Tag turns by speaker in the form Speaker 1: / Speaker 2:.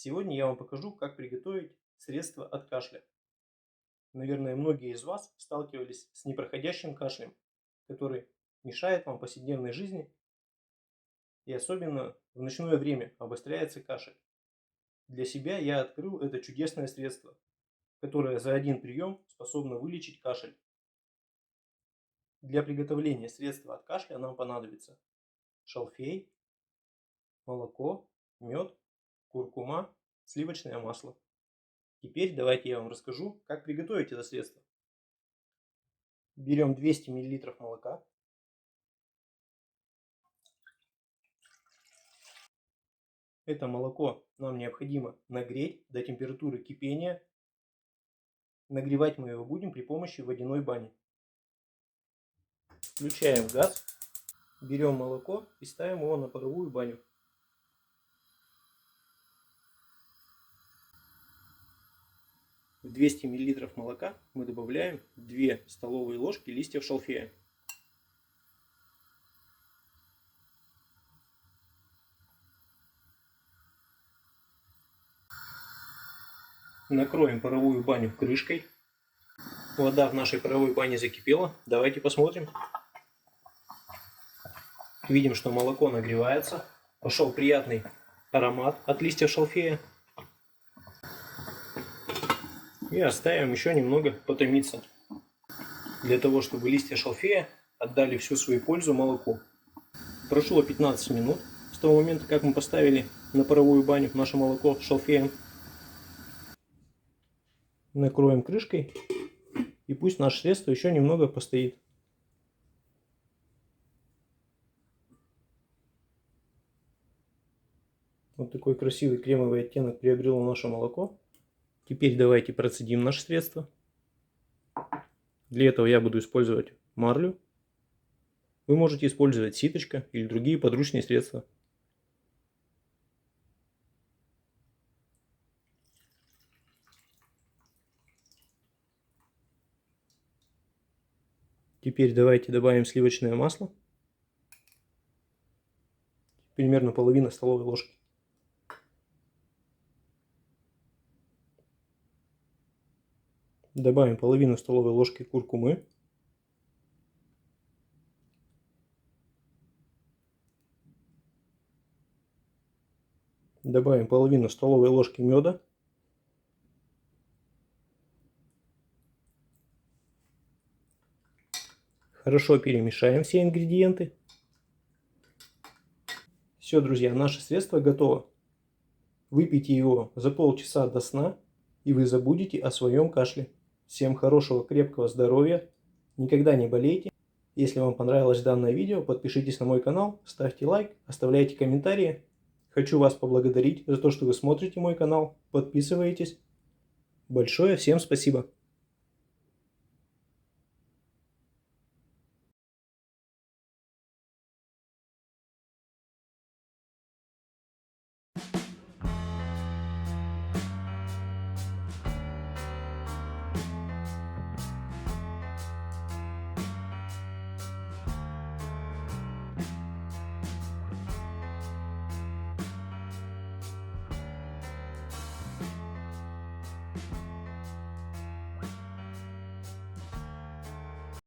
Speaker 1: Сегодня я вам покажу, как приготовить средство от кашля. Наверное, многие из вас сталкивались с непроходящим кашлем, который мешает вам в повседневной жизни, и особенно в ночное время обостряется кашель. Для себя я открыл это чудесное средство, которое за один прием способно вылечить кашель. Для приготовления средства от кашля нам понадобится шалфей, молоко, мед, куркума, сливочное масло. Теперь давайте я вам расскажу, как приготовить это средство. Берем 200 мл молока. Это молоко нам необходимо нагреть до температуры кипения. Нагревать мы его будем при помощи водяной бани. Включаем газ, берем молоко и ставим его на паровую баню. В 200 мл молока мы добавляем 2 столовые ложки листьев шалфея. Накроем паровую баню крышкой. Вода в нашей паровой бане закипела. Давайте посмотрим. Видим, что молоко нагревается. Пошел приятный аромат от листьев шалфея. И оставим еще немного потомиться, для того, чтобы листья шалфея отдали всю свою пользу молоку. Прошло 15 минут с того момента, как мы поставили на паровую баню наше молоко с шалфеем. Накроем крышкой, и пусть наше средство еще немного постоит. Вот такой красивый кремовый оттенок приобрело наше молоко. Теперь давайте процедим наше средство. Для этого я буду использовать марлю. Вы можете использовать ситочка или другие подручные средства. Теперь давайте добавим сливочное масло. Примерно половина столовой ложки. Добавим половину столовой ложки куркумы. Добавим половину столовой ложки меда. Хорошо перемешаем все ингредиенты. Все, друзья, наше средство готово. Выпейте его за полчаса до сна, и вы забудете о своем кашле. Всем хорошего, крепкого здоровья. Никогда не болейте. Если вам понравилось данное видео, подпишитесь на мой канал, ставьте лайк, оставляйте комментарии. Хочу вас поблагодарить за то, что вы смотрите мой канал, подписываетесь. Большое всем спасибо.